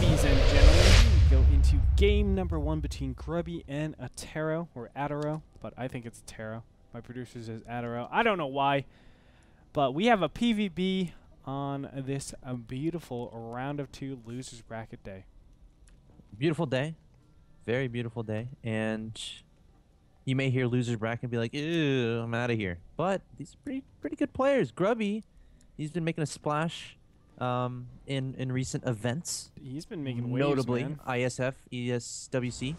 Ladies and gentlemen, we go into game number 1 between Grubby and Attero, or Attero, but I think it's Attero. My producer says Attero. I don't know why, but we have a PvP on this beautiful round of 2 losers bracket day. Beautiful day, very beautiful day, and you may hear losers bracket and be like, "Ew, I'm out of here." But these are pretty good players. Grubby, he's been making a splash in recent events. He's been making waves, notably man. ISF, ESWC,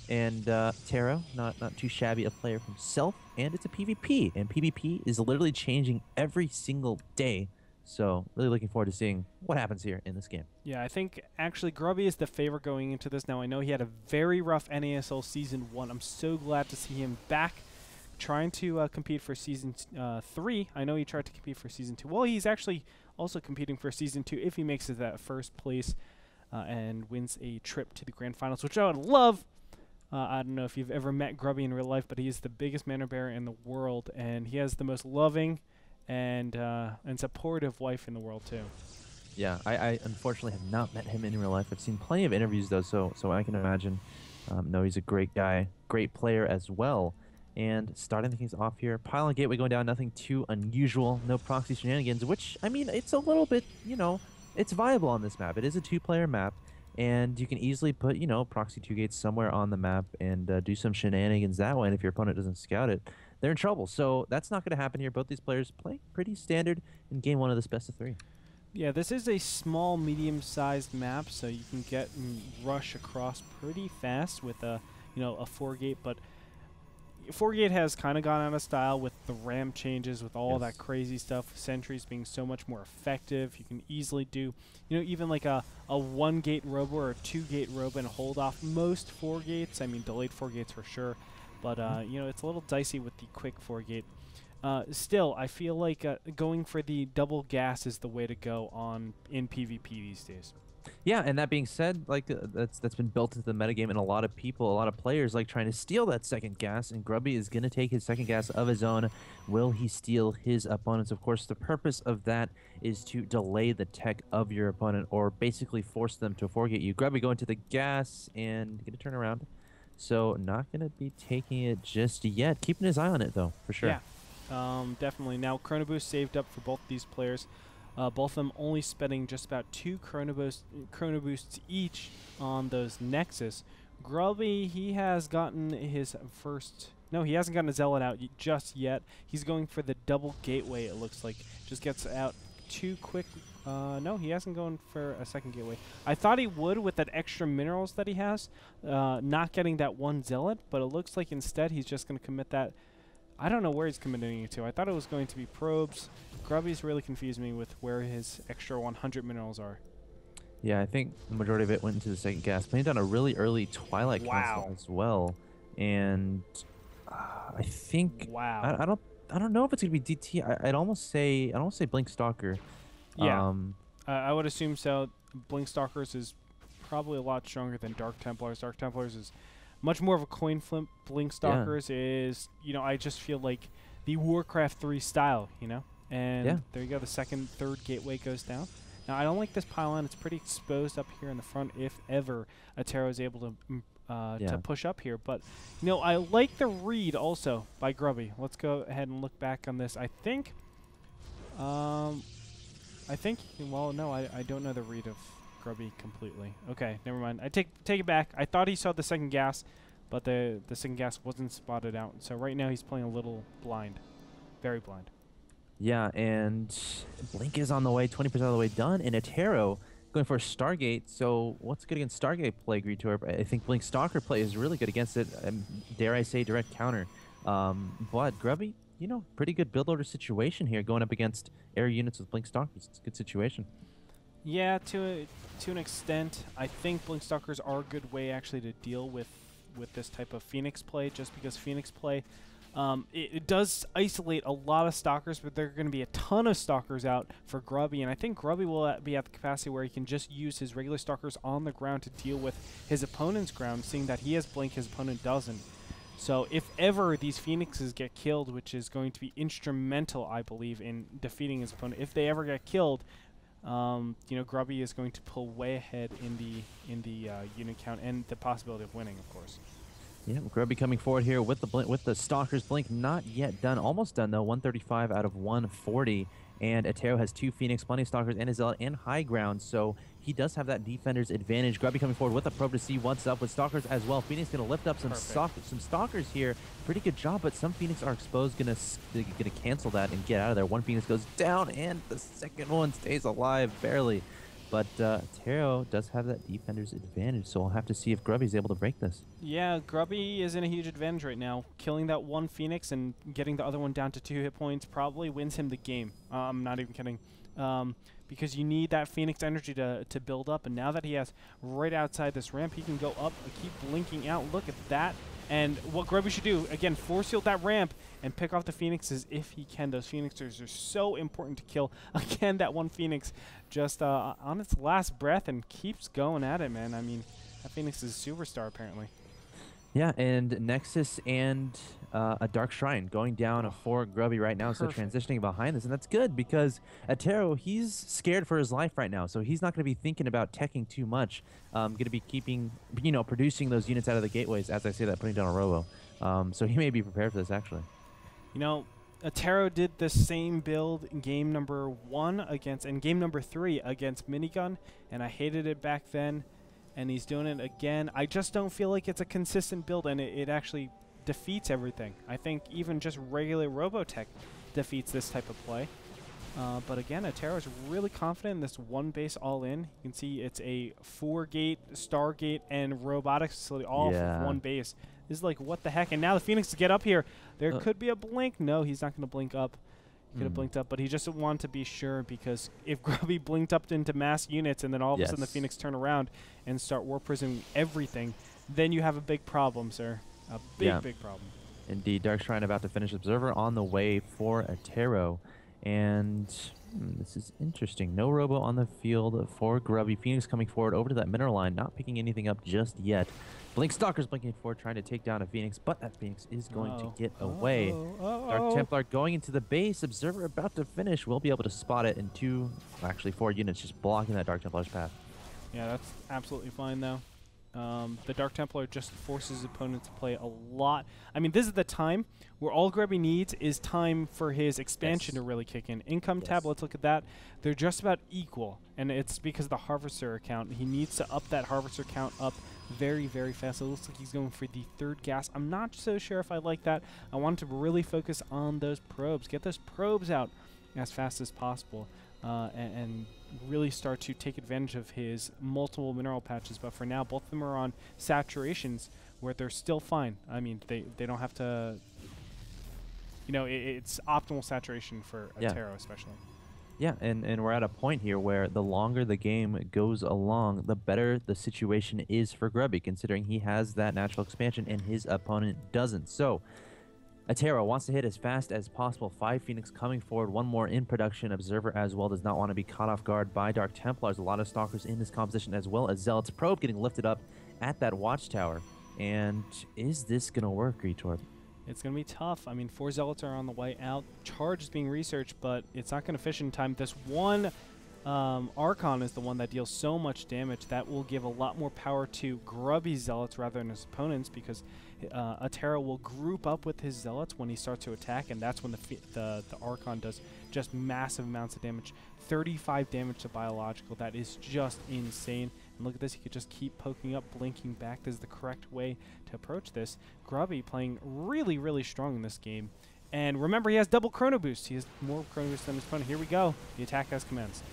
and Attero, not too shabby a player himself. And it's a PvP, and PvP is literally changing every single day. So really looking forward to seeing what happens here in this game. Yeah, I think actually Grubby is the favorite going into this. Now I know he had a very rough NASL Season 1. I'm so glad to see him back trying to compete for Season 3. I know he tried to compete for Season 2. Well, he's actually also competing for Season 2 if he makes it that first place and wins a trip to the Grand Finals, which I would love. I don't know if you've ever met Grubby in real life, but he is the biggest mana bear in the world, and he has the most loving and supportive wife in the world too. Yeah, I unfortunately have not met him in real life. I've seen plenty of interviews though, so I can imagine. No, he's a great guy, great player as well. And starting things off here, pylon gateway going down, nothing too unusual, no proxy shenanigans. Which I mean, it's a little bit, it's viable on this map. It is a 2-player map, and you can easily put proxy 2 gates somewhere on the map and do some shenanigans that way. And if your opponent doesn't scout it, they're in trouble. So that's not going to happen here. Both these players play pretty standard in game 1 of this best of 3. Yeah, this is a small, medium-sized map, so you can get and rush across pretty fast with a 4-gate. But 4-gate has kind of gone out of style with the ramp changes, with all that crazy stuff. Sentries being so much more effective. You can easily do, even like a 1-gate robo or a 2-gate robo and hold off most 4-gates. I mean, delayed 4-gates for sure. But, it's a little dicey with the quick 4-gate. Still, I feel like going for the double gas is the way to go in PvP these days. Yeah, and that being said, like that's been built into the metagame, and a lot of players like trying to steal that second gas, and Grubby is going to take his second gas of his own. Will he steal his opponents? Of course, the purpose of that is to delay the tech of your opponent, or basically force them to 4-gate you. Grubby going to the gas and get a turnaround. So not going to be taking it just yet. Keeping his eye on it, though, for sure. Yeah, definitely. Now, Chrono Boost saved up for both these players. Both of them only spending just about 2 Chrono Boosts each on those Nexus. Grubby, he has gotten his first... No, he hasn't gotten a Zealot out just yet. He's going for the double gateway, it looks like. Just gets out too quick. No, he hasn't gone for a second gateway. I thought he would with that extra minerals that he has, not getting that 1 Zealot, but it looks like instead he's just going to commit that. I don't know where he's committing it to. I thought it was going to be probes. Grubby's really confused me with where his extra 100 minerals are. Yeah, I think the majority of it went into the second gas. Playing down a really early Twilight Council as well, and I think I don't know if it's gonna be DT. I'd almost say Blink Stalker. Yeah, I would assume so. Blink Stalkers is probably a lot stronger than Dark Templars. Dark Templars is much more of a coin flip. Blink Stalkers is, I just feel like the Warcraft 3 style, And there you go, the second, third gateway goes down. Now, I don't like this pylon. It's pretty exposed up here in the front if ever Attero is able to push up here. But, I like the read also by Grubby. Let's go ahead and look back on this. I think, well, no, I don't know the read of Grubby completely. Okay, never mind. I take it back. I thought he saw the second gas, but the second gas wasn't spotted out. So right now he's playing a little blind. Very blind. Yeah, and Blink is on the way, 20% of the way done, and Attero going for a Stargate. So what's good against Stargate play, Gretorp? I think Blink Stalker play is really good against it. Dare I say direct counter. But Grubby, pretty good build order situation here going up against air units with Blink Stalkers. It's a good situation. Yeah, to an extent. I think Blink Stalkers are a good way actually to deal with this type of Phoenix play, just because Phoenix play, it does isolate a lot of Stalkers, but there are going to be a ton of Stalkers out for Grubby, and I think Grubby will be at the capacity where he can just use his regular Stalkers on the ground to deal with his opponent's ground, seeing that he has Blink, his opponent doesn't. So if ever these Phoenixes get killed, which is going to be instrumental, I believe, in defeating his opponent, if they ever get killed, you know, Grubby is going to pull way ahead in the unit count and the possibility of winning, of course. Yeah, Grubby coming forward here with the Stalker's Blink, not yet done. Almost done, though. 135 out of 140. And Attero has 2 Phoenix, plenty of Stalkers, and a Zealot, and high ground, so he does have that defender's advantage. Grubby coming forward with a probe to see what's up with Stalkers as well. Phoenix going to lift up some Stalkers here. Pretty good job, but some Phoenix are exposed, gonna cancel that and get out of there. One Phoenix goes down, and the second one stays alive, barely. But Attero does have that defender's advantage, so we'll have to see if Grubby's able to break this. Yeah, Grubby is in a huge advantage right now. Killing that one Phoenix and getting the other one down to 2 hit points probably wins him the game. I'm not even kidding. Because you need that Phoenix energy to build up, and now that he has right outside this ramp, he can go up and keep blinking out. Look at that. And what Grubby should do, again, force field that ramp and pick off the Phoenixes if he can. Those Phoenixers are so important to kill. Again, that one Phoenix just on its last breath and keeps going at it, man. I mean, that Phoenix is a superstar, apparently. Yeah, and Nexus and a Dark Shrine going down for Grubby right now, so transitioning behind this. And that's good because Attero, he's scared for his life right now, so he's not going to be thinking about teching too much. Going to be keeping, you know, producing those units out of the gateways, as I say that, putting down a robo. So he may be prepared for this, actually. You know, Attero did the same build in game number 1 against, and game number 3 against Minigun, and I hated it back then. And he's doing it again. I just don't feel like it's a consistent build, and it actually defeats everything. I think even just regular Robotech defeats this type of play. But again, Attero is really confident in this one base all-in. You can see it's a 4-gate, Stargate, and robotics facility all for one base. This is like, what the heck? And now the Phoenix get up here. There could be a blink. No, he's not going to blink up. Could have blinked up, but he just wanted to be sure, because if Grubby blinked up into mass units and then all of a sudden the Phoenix turn around and start War Prism everything, then you have a big problem, sir. A big problem. Indeed. Dark Shrine about to finish. Observer on the way for Attero. And this is interesting. No robo on the field for Grubby. Phoenix coming forward over to that mineral line, not picking anything up just yet. Blink Stalker's blinking forward, trying to take down a Phoenix, but that Phoenix is going to get away. Dark Templar going into the base. Observer about to finish. We'll be able to spot it in 4 units, just blocking that Dark Templar's path. Yeah, that's absolutely fine, though. The Dark Templar just forces his opponent to play a lot. I mean, this is the time where all Grubby needs is time for his expansion to really kick in. Income tab, let's look at that. They're just about equal, and it's because of the Harvester account. He needs to up that Harvester count up very, very fast. It looks like he's going for the 3rd gas. I'm not so sure if I like that. I want to really focus on those probes. Get those probes out as fast as possible, and really start to take advantage of his multiple mineral patches. But for now, both of them are on saturations where they're still fine. I mean, they don't have to, you know, it's optimal saturation for Attero especially. Yeah, and we're at a point here where the longer the game goes along, the better the situation is for Grubby, considering he has that natural expansion and his opponent doesn't. So Attero wants to hit as fast as possible. 5 Phoenix coming forward, 1 more in production. Observer as well does not want to be caught off guard by Dark Templars. A lot of Stalkers in this composition, as well as Zealots. Probe getting lifted up at that watchtower. And is this going to work, Gretorp? It's going to be tough. I mean, 4 Zealots are on the way out. Charge is being researched, but it's not going to fish in time. This one Archon is the one that deals so much damage. That will give a lot more power to Grubby's Zealots rather than his opponents, because Attero will group up with his Zealots when he starts to attack, and that's when the Archon does just massive amounts of damage. 35 damage to biological. That is just insane. And look at this. He could just keep poking up, blinking back. This is the correct way to approach this. Grubby playing really, really strong in this game. And remember, he has double Chrono Boost. He has more Chrono Boost than his opponent. Here we go. The attack has commenced.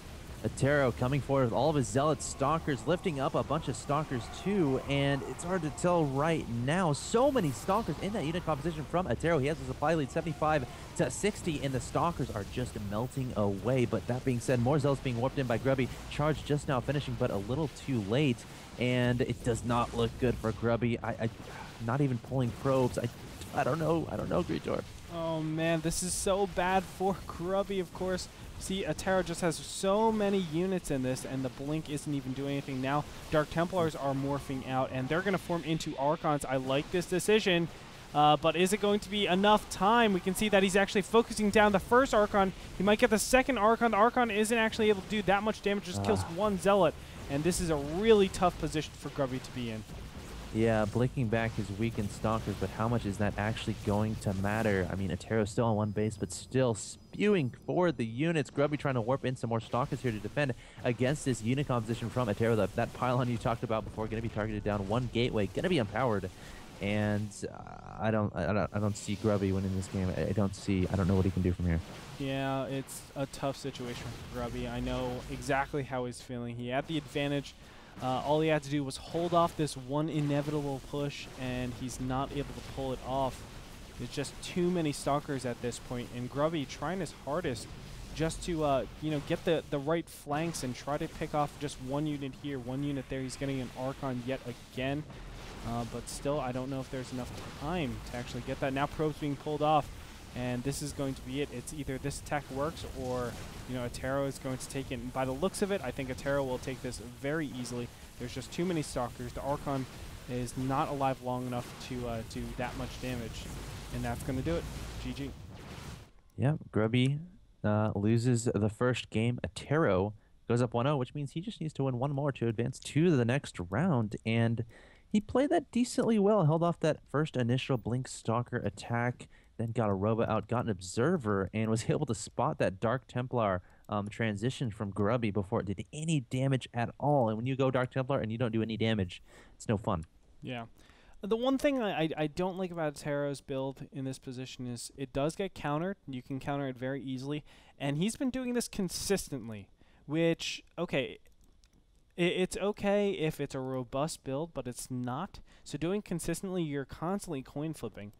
Attero coming forward with all of his Zealot Stalkers, lifting up a bunch of Stalkers too, and it's hard to tell right now. So many Stalkers in that unit composition from Attero. He has a supply lead 75 to 60, and the Stalkers are just melting away. But that being said, more Zealots being warped in by Grubby. Charge just now finishing, but a little too late, and it does not look good for Grubby. I not even pulling probes. I don't know, Gretorp. Oh man, this is so bad for Grubby, of course. See, Attero just has so many units in this, and the blink isn't even doing anything now. Dark Templars are morphing out, and they're going to form into Archons. I like this decision. But is it going to be enough time? We can see that he's actually focusing down the first Archon. He might get the second Archon. The Archon isn't actually able to do that much damage, just kills one Zealot. And this is a really tough position for Grubby to be in. Yeah, blinking back is weak in Stalkers, but how much is that actually going to matter? I mean, Attero's still on one base, but still spewing forward the units. Grubby trying to warp in some more Stalkers here to defend against this unit composition from Attero. That pylon you talked about before, going to be targeted down. One gateway, going to be empowered. And I don't see Grubby winning this game. I don't know what he can do from here. Yeah, it's a tough situation for Grubby. I know exactly how he's feeling. He had the advantage. All he had to do was hold off this one inevitable push, and he's not able to pull it off. There's just too many Stalkers at this point, and Grubby trying his hardest just to get the right flanks and try to pick off just one unit here, one unit there. He's getting an Archon yet again, but still I don't know if there's enough time to actually get that. Now Probe's being pulled off, and this is going to be it. It's either this attack works or Attero is going to take it. And by the looks of it, I think Attero will take this very easily. There's just too many Stalkers. The Archon is not alive long enough to do that much damage, and that's going to do it. GG. Yeah, Grubby loses the first game. Attero goes up 1-0, which means he just needs to win one more to advance to the next round. And he played that decently well, held off that first initial Blink Stalker attack, then got a robot out, got an observer, and was able to spot that Dark Templar transition from Grubby before it did any damage at all. And when you go Dark Templar and you don't do any damage, it's no fun. Yeah. The one thing I don't like about Attero's build in this position is it does get countered. You can counter it very easily. And he's been doing this consistently, which, okay, it's okay if it's a robust build, but it's not. So doing consistently, you're constantly coin flipping.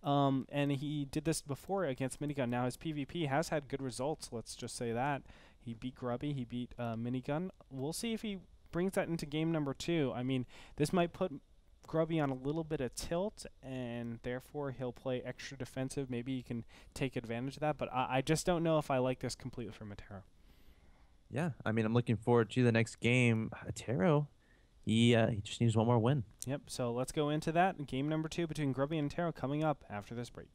And he did this before against Minigun. Now his PvP has had good results, let's just say that. He beat Grubby, he beat Minigun. We'll see if he brings that into game number 2. I mean, this might put Grubby on a little bit of tilt, and therefore he'll play extra defensive. Maybe he can take advantage of that, but I just don't know if I like this completely from Attero. Yeah, I mean, I'm looking forward to the next game. Attero, he just needs one more win. Yep, so let's go into that. Game number 2 between Grubby and Attero coming up after this break.